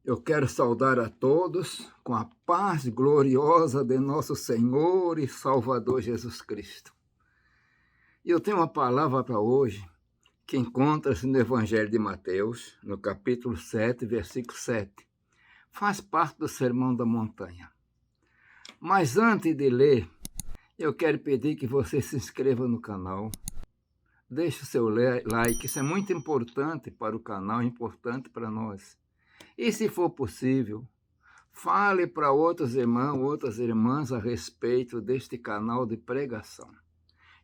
Eu quero saudar a todos com a paz gloriosa de nosso Senhor e Salvador Jesus Cristo. E eu tenho uma palavra para hoje que encontra-se no Evangelho de Mateus, no capítulo 7, versículo 7. Faz parte do Sermão da Montanha. Mas antes de ler, eu quero pedir que você se inscreva no canal, deixe o seu like, isso é muito importante para o canal, importante para nós. E se for possível, fale para outros irmãos, outras irmãs a respeito deste canal de pregação.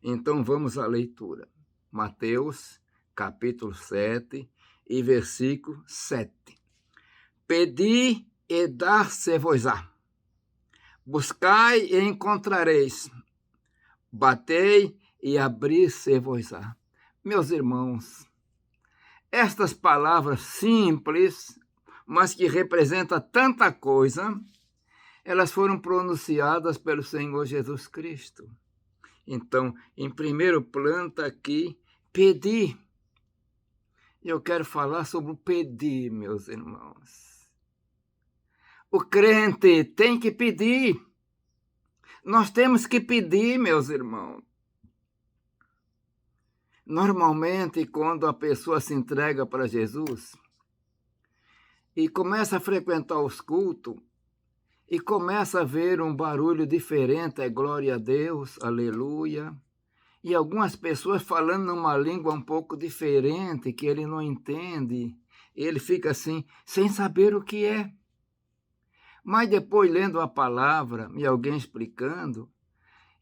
Então vamos à leitura. Mateus, capítulo 7 e versículo 7. Pedi e dar-se-vos-á. Buscai e encontrareis. Batei e abrir-se-vos-á. Meus irmãos, estas palavras simples, mas que representam tanta coisa, elas foram pronunciadas pelo Senhor Jesus Cristo. Então, em primeiro plano está aqui, pedir. Eu quero falar sobre o pedir, meus irmãos. O crente tem que pedir. Nós temos que pedir, meus irmãos. Normalmente, quando a pessoa se entrega para Jesus e começa a frequentar os cultos, e começa a ver um barulho diferente, é glória a Deus, aleluia, e algumas pessoas falando numa língua um pouco diferente, que ele não entende, ele fica assim, sem saber o que é. Mas depois, lendo a palavra e alguém explicando,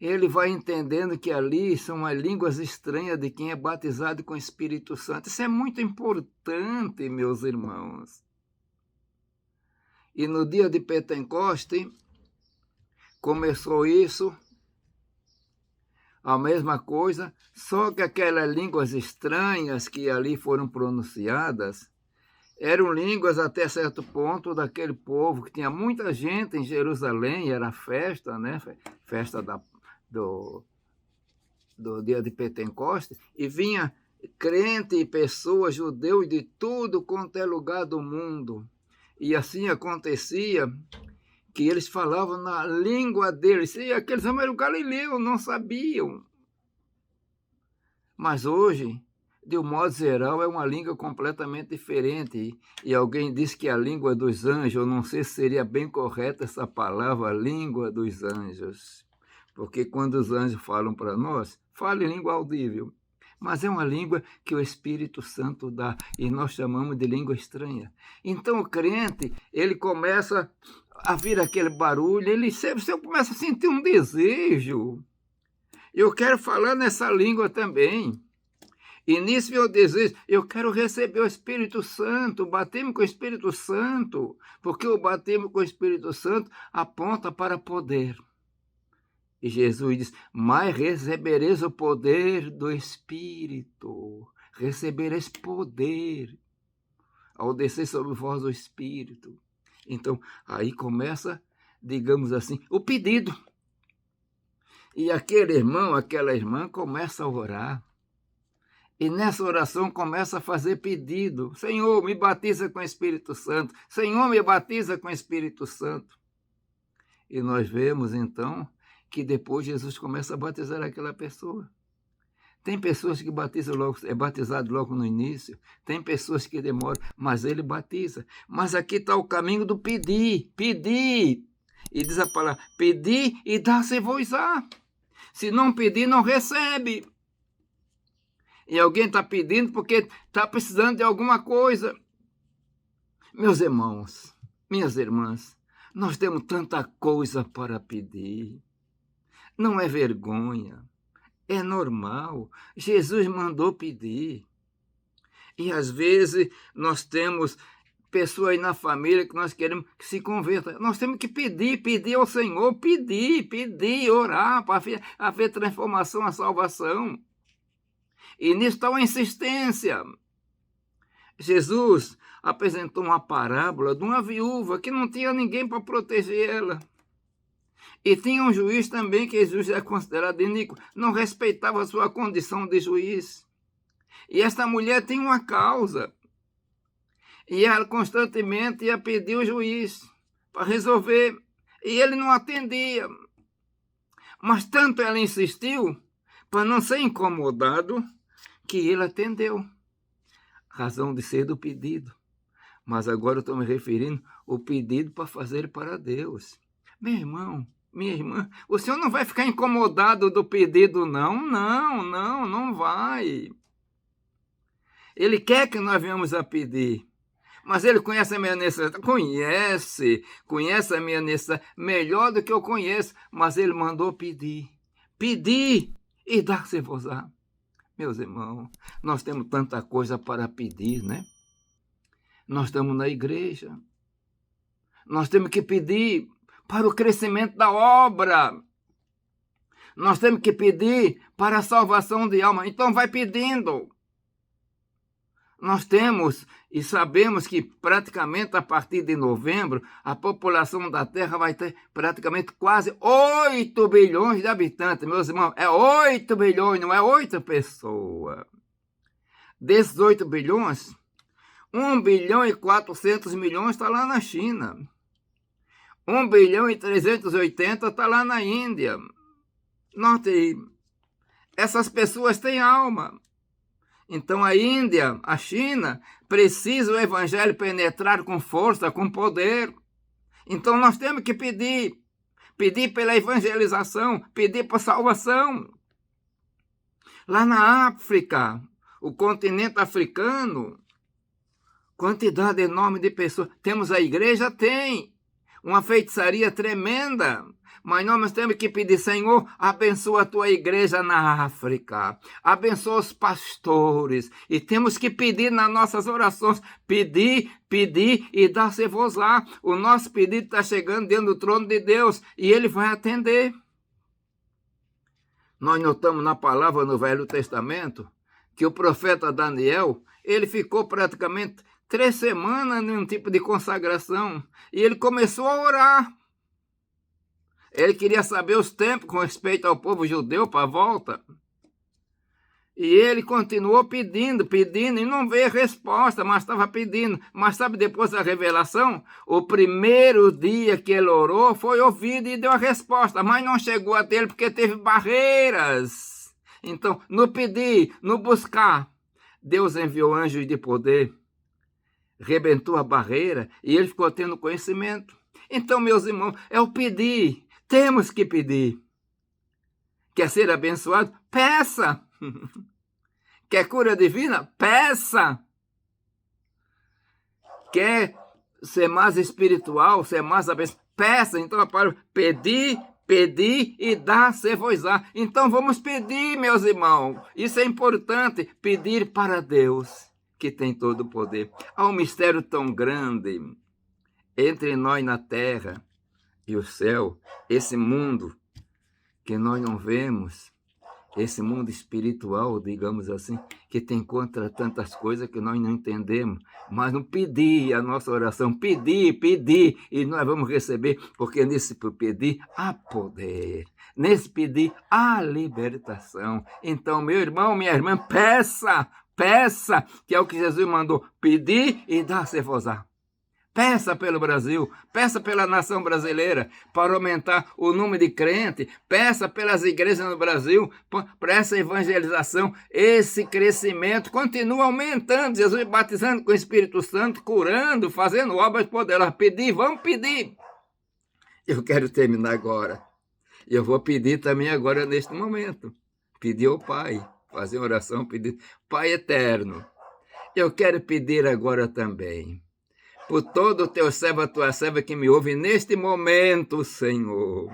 ele vai entendendo que ali são as línguas estranhas de quem é batizado com o Espírito Santo. Isso é muito importante, meus irmãos. E no dia de Pentecoste, começou isso, a mesma coisa, só que aquelas línguas estranhas que ali foram pronunciadas, eram línguas até certo ponto daquele povo, que tinha muita gente em Jerusalém, era festa, né? Festa do dia de Pentecoste, e vinha crente e pessoas, judeus de tudo quanto é lugar do mundo. E assim acontecia que eles falavam na língua deles. E aqueles homens eram galileus, não sabiam. Mas hoje, de um modo geral, é uma língua completamente diferente. E alguém disse que a língua dos anjos, eu não sei se seria bem correta essa palavra, língua dos anjos. Porque quando os anjos falam para nós, falam em língua audível. Mas é uma língua que o Espírito Santo dá, e nós chamamos de língua estranha. Então o crente, ele começa a vir aquele barulho, você começa a sentir um desejo. Eu quero falar nessa língua também. E nisso meu desejo, eu quero receber o Espírito Santo, bater-me com o Espírito Santo, porque o bater-me com o Espírito Santo aponta para poder. E Jesus diz, mas recebereis o poder do Espírito. Recebereis poder ao descer sobre vós o Espírito. Então, aí começa, digamos assim, o pedido. E aquele irmão, aquela irmã começa a orar. E nessa oração começa a fazer pedido. Senhor, me batiza com o Espírito Santo. Senhor, me batiza com o Espírito Santo. E nós vemos, então, que depois Jesus começa a batizar aquela pessoa. Tem pessoas que batizam logo, é batizado logo no início, tem pessoas que demoram, mas ele batiza. Mas aqui está o caminho do pedir, pedir. E diz a palavra, pedir e dar-se-vos-á. Se não pedir, não recebe. E alguém está pedindo porque está precisando de alguma coisa. Meus irmãos, minhas irmãs, nós temos tanta coisa para pedir. Não é vergonha, é normal. Jesus mandou pedir. E às vezes nós temos pessoas aí na família que nós queremos que se converta. Nós temos que pedir ao Senhor, pedir, orar para haver transformação, a salvação. E nisso está uma insistência. Jesus apresentou uma parábola de uma viúva que não tinha ninguém para proteger ela. E tinha um juiz também, que Jesus é considerado iníquo, não respeitava a sua condição de juiz. E esta mulher tinha uma causa. E ela constantemente ia pedir o juiz para resolver. E ele não atendia. Mas tanto ela insistiu, para não ser incomodado, que ele atendeu. Razão de ser do pedido. Mas agora eu estou me referindo ao pedido para fazer para Deus. Meu irmão, minha irmã, o senhor não vai ficar incomodado do pedido, não? Não vai. Ele quer que nós venhamos a pedir. Mas ele conhece a minha necessidade, conhece a minha necessidade melhor do que eu conheço, mas ele mandou pedir. Pedir e dar-se-vos-á. Meus irmãos, nós temos tanta coisa para pedir, né? Nós estamos na igreja. Nós temos que pedir para o crescimento da obra. Nós temos que pedir para a salvação de alma. Então vai pedindo. Nós temos e sabemos que praticamente a partir de novembro, a população da Terra vai ter praticamente quase 8 bilhões de habitantes. Meus irmãos, é 8 bilhões, não é 8 pessoas. Desses 8 bilhões, 1 bilhão e 400 milhões está lá na China. 1 bilhão e 380 está lá na Índia. Note aí, essas pessoas têm alma. Então a Índia, a China, precisa o evangelho penetrar com força, com poder. Então nós temos que pedir pela evangelização, pedir por salvação. Lá na África, o continente africano, quantidade enorme de pessoas. Temos a igreja? Tem. Uma feitiçaria tremenda. Mas nós temos que pedir, Senhor, abençoa a tua igreja na África. Abençoa os pastores. E temos que pedir nas nossas orações. Pedir e dar-se-vos-á. O nosso pedido está chegando dentro do trono de Deus. E Ele vai atender. Nós notamos na palavra no Velho Testamento que o profeta Daniel, ele ficou praticamente 3 semanas num tipo de consagração. E ele começou a orar. Ele queria saber os tempos com respeito ao povo judeu para a volta. E ele continuou pedindo, e não veio resposta, mas estava pedindo. Mas sabe, depois da revelação, o primeiro dia que ele orou foi ouvido e deu a resposta, mas não chegou até ele porque teve barreiras. Então, no pedir, no buscar, Deus enviou anjos de poder, rebentou a barreira e ele ficou tendo conhecimento. Então, meus irmãos, é o pedir. Temos que pedir. Quer ser abençoado? Peça. Quer cura divina? Peça. Quer ser mais espiritual, ser mais abençoado? Peça. Então a palavra pedir e dar-se-vos-á. Então vamos pedir, meus irmãos. Isso é importante, pedir para Deus, que tem todo o poder. Há um mistério tão grande entre nós na terra e o céu, esse mundo que nós não vemos, esse mundo espiritual, digamos assim, que tem contra tantas coisas que nós não entendemos, mas não pedir a nossa oração, pedir, e nós vamos receber, porque nesse pedir há poder, nesse pedir há libertação. Então, meu irmão, minha irmã, peça, que é o que Jesus mandou, pedir e dar-se-vos-á. Peça pelo Brasil, peça pela nação brasileira, para aumentar o número de crentes, peça pelas igrejas no Brasil, para essa evangelização, esse crescimento continua aumentando, Jesus batizando com o Espírito Santo, curando, fazendo obras poderosas. Pedir, vamos pedir. Eu quero terminar agora. Eu vou pedir também agora neste momento. Pedir ao Pai, fazer oração, pedir, Pai eterno, eu quero pedir agora também, por todo o teu servo, a tua serva que me ouve neste momento, Senhor.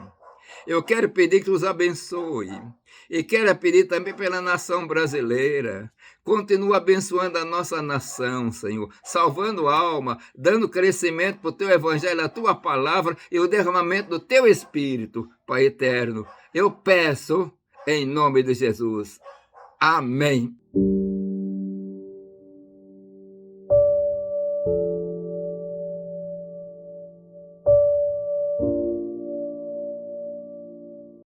Eu quero pedir que tu os abençoe. E quero pedir também pela nação brasileira. Continua abençoando a nossa nação, Senhor. Salvando alma, dando crescimento para o teu evangelho, a tua palavra e o derramamento do teu Espírito, Pai eterno. Eu peço em nome de Jesus. Amém.